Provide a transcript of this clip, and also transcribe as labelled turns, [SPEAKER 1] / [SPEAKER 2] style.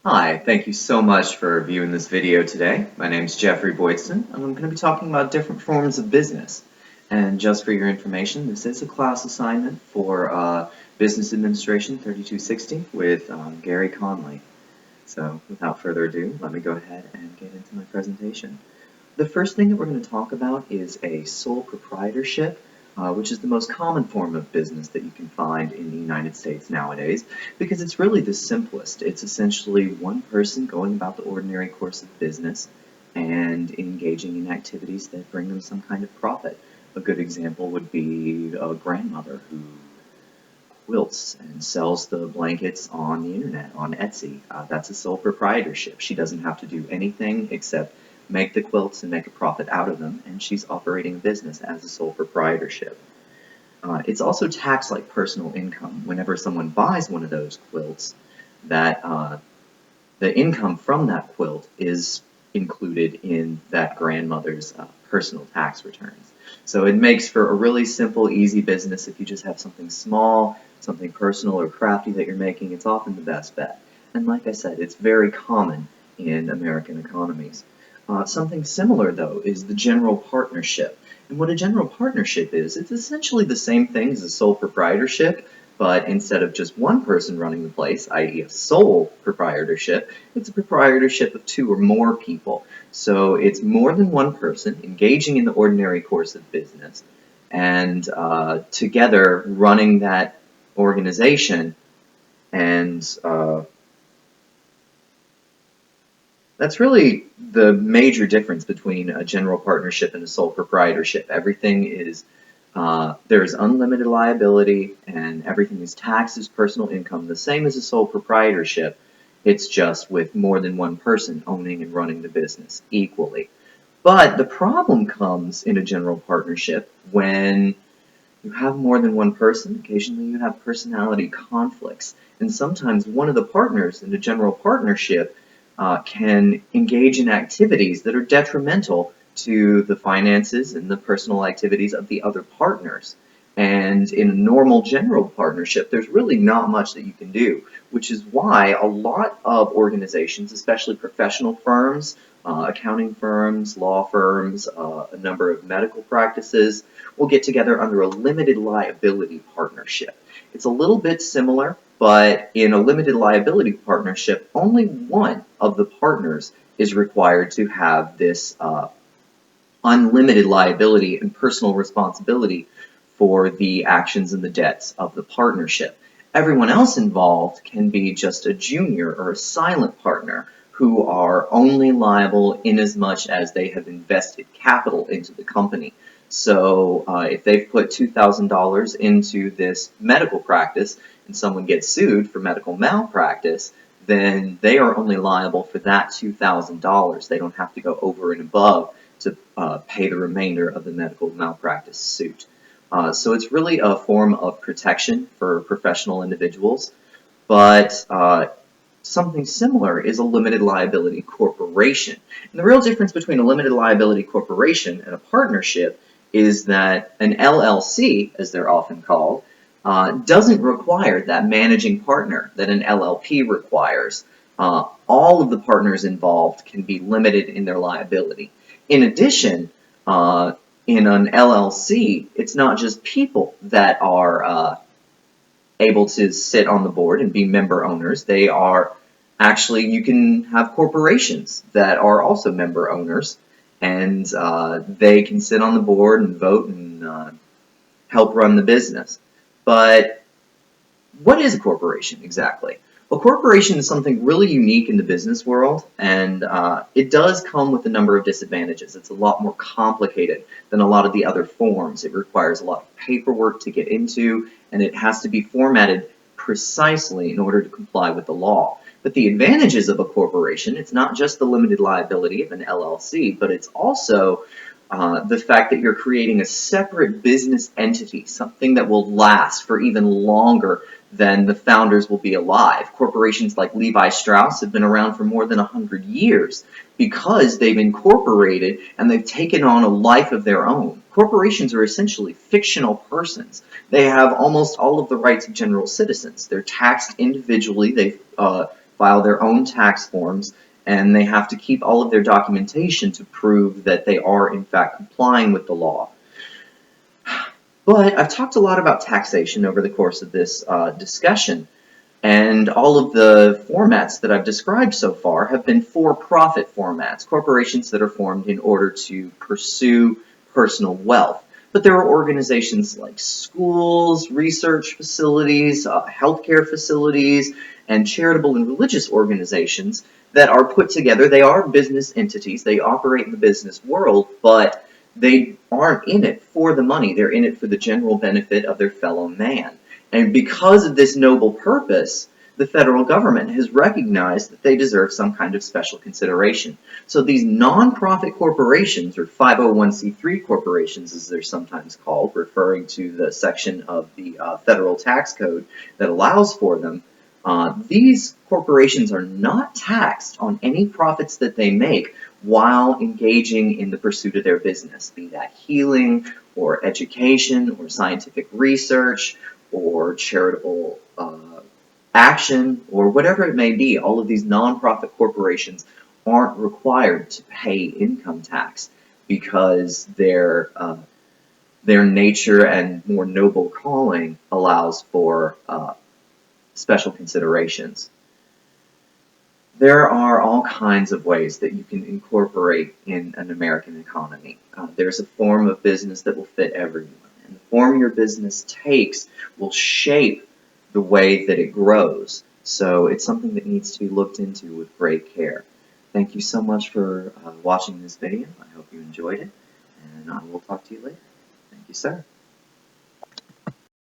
[SPEAKER 1] Hi, thank you so much for viewing this video today. My name is Jeffrey Boydstun, and I'm going to be talking about different forms of business. And just for your information, this is a class assignment for Business Administration 3260 with Gary Conley. So without further ado, let me go ahead and get into my presentation. The first thing that we're going to talk about is a sole proprietorship, which is the most common form of business that you can find in the United States nowadays, because it's really the simplest. It's essentially one person going about the ordinary course of business and engaging in activities that bring them some kind of profit. A good example would be a grandmother who quilts and sells the blankets on the internet, on Etsy. That's a sole proprietorship. She doesn't have to do anything except make the quilts and make a profit out of them, and she's operating a business as a sole proprietorship. It's also taxed like personal income. Whenever someone buys one of those quilts, that the income from that quilt is included in that grandmother's personal tax returns. So it makes for a really simple, easy business. If you just have something small, something personal or crafty that you're making, it's often the best bet. And like I said, it's very common in American economies. Something similar, though, is the general partnership. And what a general partnership is, it's essentially the same thing as a sole proprietorship, but instead of just one person running the place, i.e. a sole proprietorship, it's a proprietorship of two or more people. So it's more than one person engaging in the ordinary course of business and together running that organization, and that's really the major difference between a general partnership and a sole proprietorship. Everything is, there's unlimited liability and everything is taxed as personal income, the same as a sole proprietorship. It's just with more than one person owning and running the business equally. But the problem comes in a general partnership when you have more than one person. Occasionally you have personality conflicts, and sometimes one of the partners in a general partnership can engage in activities that are detrimental to the finances and the personal activities of the other partners. And in a normal general partnership, there's really not much that you can do, which is why a lot of organizations, especially professional firms, accounting firms, law firms, a number of medical practices, will get together under a limited liability partnership. It's a little bit similar, but in a limited liability partnership, only one of the partners is required to have this unlimited liability and personal responsibility for the actions and the debts of the partnership. Everyone else involved can be just a junior or a silent partner who are only liable in as much as they have invested capital into the company. So if they've put $2,000 into this medical practice and someone gets sued for medical malpractice, then they are only liable for that $2,000. They don't have to go over and above to pay the remainder of the medical malpractice suit. So it's really a form of protection for professional individuals, but something similar is a limited liability corporation. And the real difference between a limited liability corporation and a partnership is that an LLC, as they're often called, doesn't require that managing partner that an LLP requires. All of the partners involved can be limited in their liability. In addition, in an LLC, it's not just people that are able to sit on the board and be member owners. They are actually, you can have corporations that are also member owners, and they can sit on the board and vote and help run the business. But what is a corporation exactly? A corporation is something really unique in the business world, and it does come with a number of disadvantages. It's a lot more complicated than a lot of the other forms. It requires a lot of paperwork to get into, and it has to be formatted precisely in order to comply with the law. But the advantages of a corporation, it's not just the limited liability of an LLC, but it's also the fact that you're creating a separate business entity, something that will last for even longer than the founders will be alive. Corporations like Levi Strauss have been around for more than 100 years because they've incorporated and they've taken on a life of their own. Corporations are essentially fictional persons. They have almost all of the rights of general citizens. They're taxed individually. They file their own tax forms, and they have to keep all of their documentation to prove that they are in fact complying with the law. But I've talked a lot about taxation over the course of this discussion, and all of the formats that I've described so far have been for-profit formats, corporations that are formed in order to pursue personal wealth. But there are organizations like schools, research facilities, healthcare facilities, and charitable and religious organizations that are put together. They are business entities. They operate in the business world, but they aren't in it for the money. They're in it for the general benefit of their fellow man. And because of this noble purpose, the federal government has recognized that they deserve some kind of special consideration. So these nonprofit corporations, or 501c3 corporations as they're sometimes called, referring to the section of the federal tax code that allows for them, these corporations are not taxed on any profits that they make while engaging in the pursuit of their business, be that healing or education or scientific research or charitable action or whatever it may be. All of these nonprofit corporations aren't required to pay income tax because their nature and more noble calling allows for special considerations. There are all kinds of ways that you can incorporate in an American economy. There's a form of business that will fit everyone, and the form your business takes will shape the way that it grows. So it's something that needs to be looked into with great care. Thank you so much for watching this video. I hope you enjoyed it, and I will talk to you later. Thank you, sir.